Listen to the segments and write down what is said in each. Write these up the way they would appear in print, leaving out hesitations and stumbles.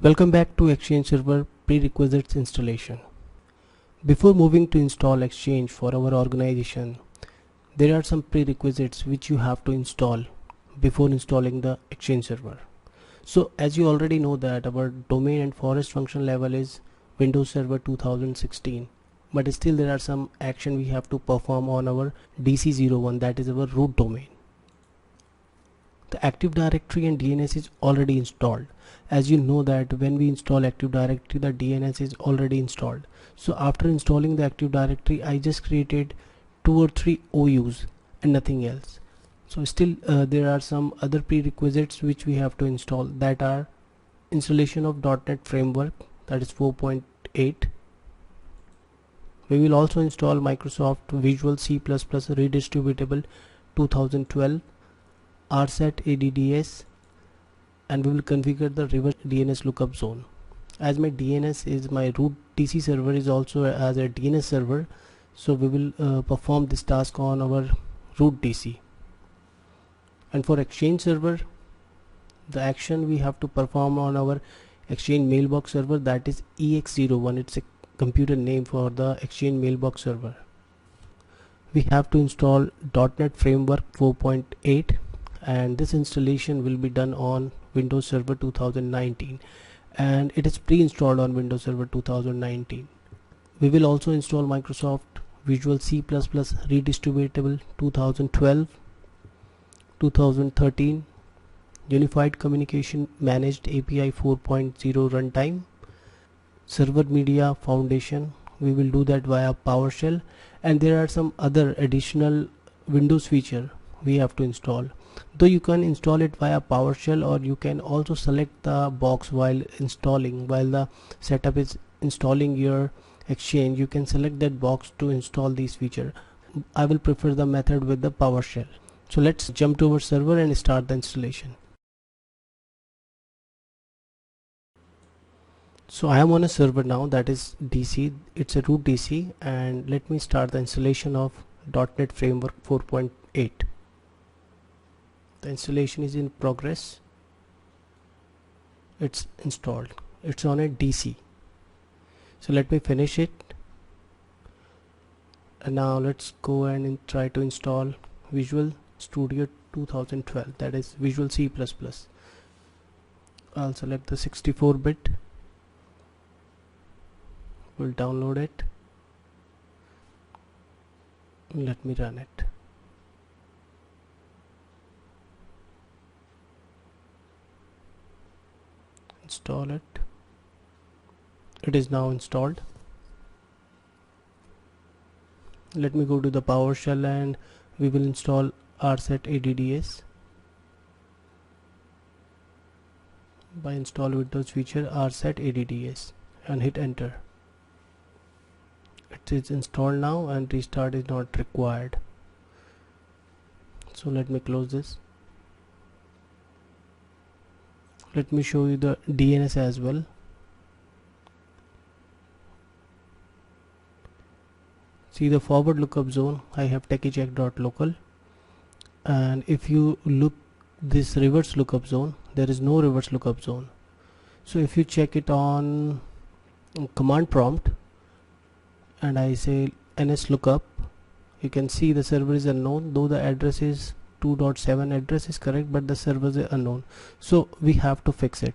Welcome back to Exchange Server Prerequisites Installation. Before moving to install Exchange for our organization, there are some prerequisites which you have to install before installing the Exchange Server. So as you already know that our domain and forest function level is Windows Server 2016, but still there are some action we have to perform on our DC01, that is our root domain. The Active Directory and DNS is already installed. As you know that when we install Active Directory, the DNS is already installed. So after installing the Active Directory, I just created 2 or 3 OUs and nothing else. So still there are some other prerequisites which we have to install, that are installation of .NET Framework, that is 4.8. We will also install Microsoft Visual C++ Redistributable 2012, RSet ADDS, and we will configure the reverse DNS lookup zone. As my DNS is my root DC server is also as a DNS server, so we will perform this task on our root DC. And for Exchange server, the action we have to perform on our Exchange mailbox server, that is EX01. It's a computer name for the Exchange mailbox server. We have to install .NET Framework 4.8, and this installation will be done on Windows Server 2019, and it is pre-installed on Windows Server 2019. We will also install Microsoft Visual C++ Redistributable 2012, 2013, Unified Communication Managed API 4.0 runtime, Server Media Foundation. We will do that via PowerShell, and there are some other additional Windows feature we have to install. Though you can install it via PowerShell, or you can also select the box while installing, while the setup is installing your Exchange, you can select that box to install these features. I will prefer the method with the PowerShell. So let's jump to our server and start the installation. So I am on a server now, that is DC, it's a root DC, and let me start the installation of .NET Framework 4.8. The installation is in progress. It's installed. It's on a DC. So let me finish it. And now let's go and try to install Visual Studio 2012, that is Visual C++. I'll select the 64-bit. We'll download it. Let me run it. Install it. It is now installed. Let me go to the PowerShell and we will install RSet ADDS. By install Windows feature RSet ADDS and hit enter. It is installed now and restart is not required. So let me close this. Let me show you the DNS as well. See the forward lookup zone, I have techiecheck.local, and if you look this reverse lookup zone, there is no reverse lookup zone. So if you check it on command prompt and I say ns lookup, you can see the server is unknown, though the address is 2.7 address is correct, but the server is unknown. So we have to fix it.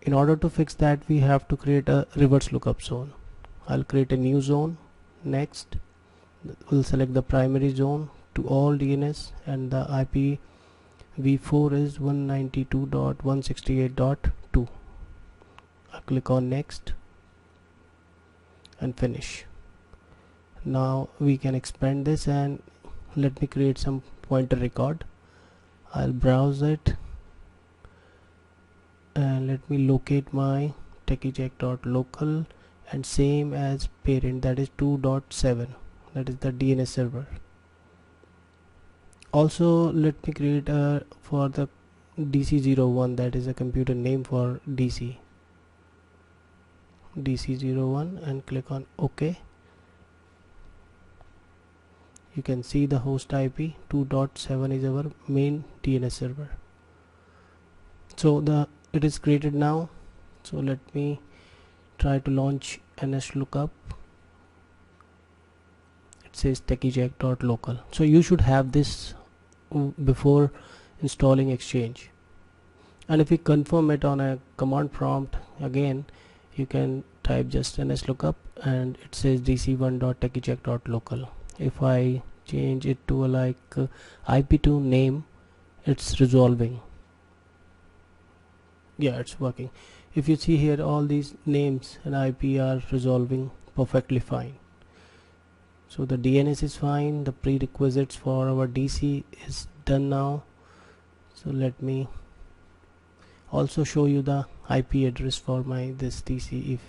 In order to fix that, we have to create a reverse lookup zone. I'll create a new zone. Next, we'll select the primary zone to all DNS, and the IPv4 is 192.168.2. I'll click on next and finish. Now we can expand this, and let me create some pointer record. I'll browse it and let me locate my techiecheck.local, and same as parent, that is 2.7, that is the DNS server. Also let me create a for the DC01, that is a computer name for DC01, and click on OK. You can see the host IP 2.7 is our main DNS server. So it is created now. So let me try to launch NSLookup. It says techiejack.local. So you should have this before installing Exchange. And if you confirm it on a command prompt, again you can type just NSLookup and it says dc1.techiejack.local. If I change it to IP2 name, it's resolving. Yeah, it's working. If you see here, all these names and IP are resolving perfectly fine. So the DNS is fine, the prerequisites for our DC is done now. So let me also show you the IP address for this DC. If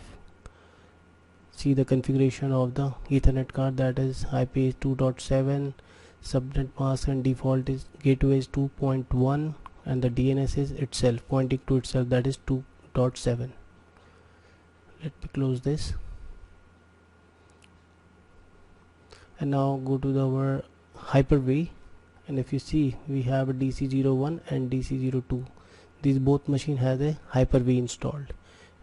see the configuration of the Ethernet card, that is IP is 2.7, subnet mask and default is gateway is 2.1, and the DNS is itself pointing to itself, that is 2.7. let me close this and now go to our Hyper-V, and if you see, we have a DC01 and DC02. These both machine has a Hyper-V installed.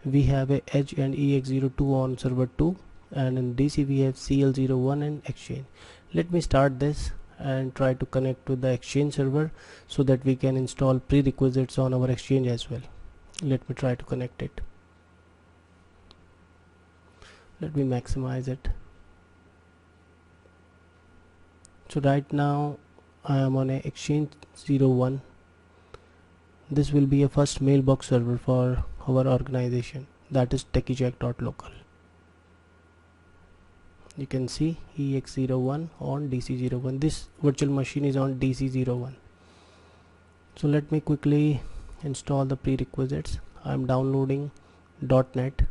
We have a Edge and EX02 on server 2, and in DC we have CL01 and Exchange. Let me start this and try to connect to the Exchange server so that we can install prerequisites on our Exchange as well. Let me try to connect it. Let me maximize it. So right now I am on a Exchange 01. This will be a first mailbox server for our organization, that is techiejack.local. You can see EX01 on DC01. This virtual machine is on DC01. So let me quickly install the prerequisites. I am downloading .NET.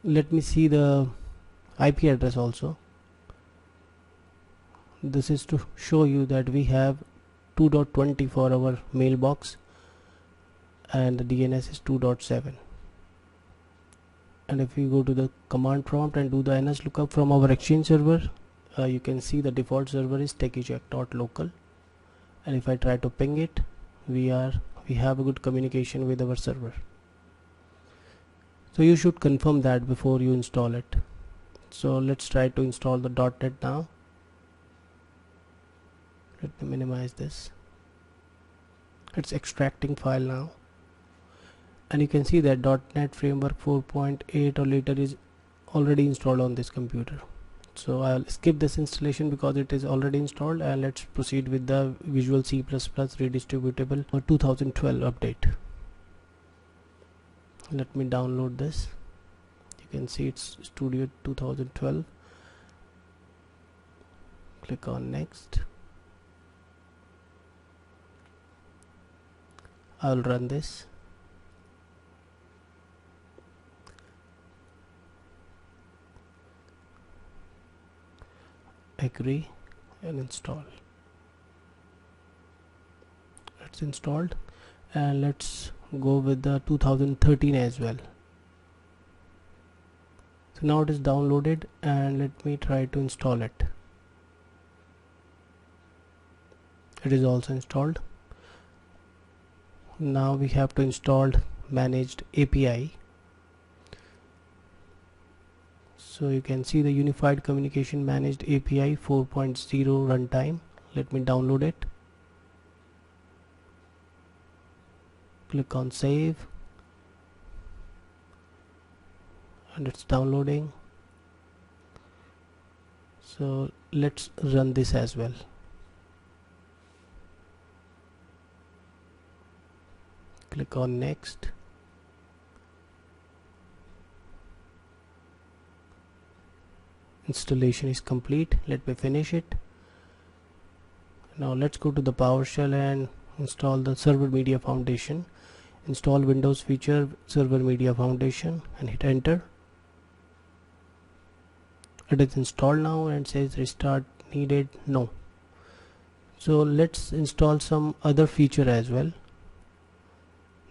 Let me see the IP address also. This is to show you that we have 2.20 for our mailbox and the DNS is 2.7. and if we go to the command prompt and do the NSLookup from our Exchange server, you can see the default server is techiejack.local, and if I try to ping it, we have a good communication with our server. So you should confirm that before you install it. So let's try to install the .NET now. Let me minimize this. It's extracting file now, and you can see that .NET Framework 4.8 or later is already installed on this computer. So I'll skip this installation because it is already installed, and let's proceed with the Visual C++ redistributable 2012 update. Let me download this. You can see it's Studio 2012. Click on next. I'll run this. Agree and install. It's installed, and let's go with the 2013 as well. So now it is downloaded, and let me try to install it. It is also installed. Now we have to install managed API. So you can see the Unified Communication Managed API 4.0 runtime. Let me download it. Click on save, and it's downloading. So let's run this as well. Click on next. Installation is complete. Let me finish it. Now let's go to the PowerShell and install the Server Media Foundation. Install Windows feature Server Media Foundation and hit enter. It is installed now and says restart needed. No. So let's install some other feature as well.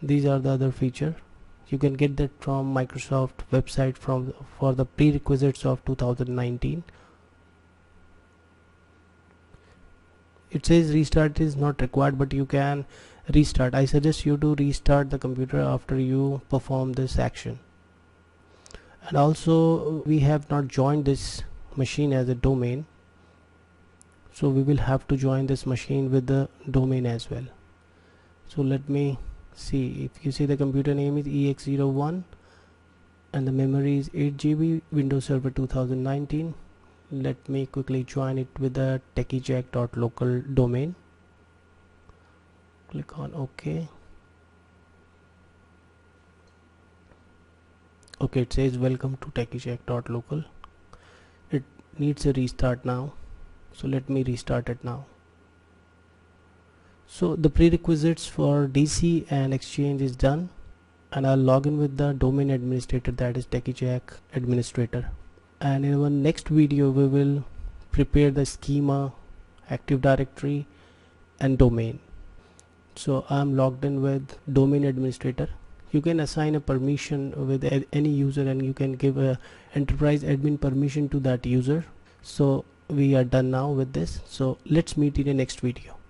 These are the other feature. You can get that from Microsoft website for the prerequisites of 2019. It says restart is not required, but you can restart. I suggest you to restart the computer after you perform this action. And also we have not joined this machine as a domain, so we will have to join this machine with the domain as well. So let me see. If you see, the computer name is EX01 and the memory is 8 GB, Windows Server 2019. Let me quickly join it with the techiejack.local domain. Click on OK. Okay, it says welcome to techiejack.local. It needs a restart now, so let me restart it now. So the prerequisites for DC and Exchange is done, and I'll log in with the domain administrator, that is techiejack administrator. And in our next video we will prepare the schema, Active Directory and domain. So I'm logged in with domain administrator. You can assign a permission with any user, and you can give a enterprise admin permission to that user. So we are done now with this, so let's meet in the next video.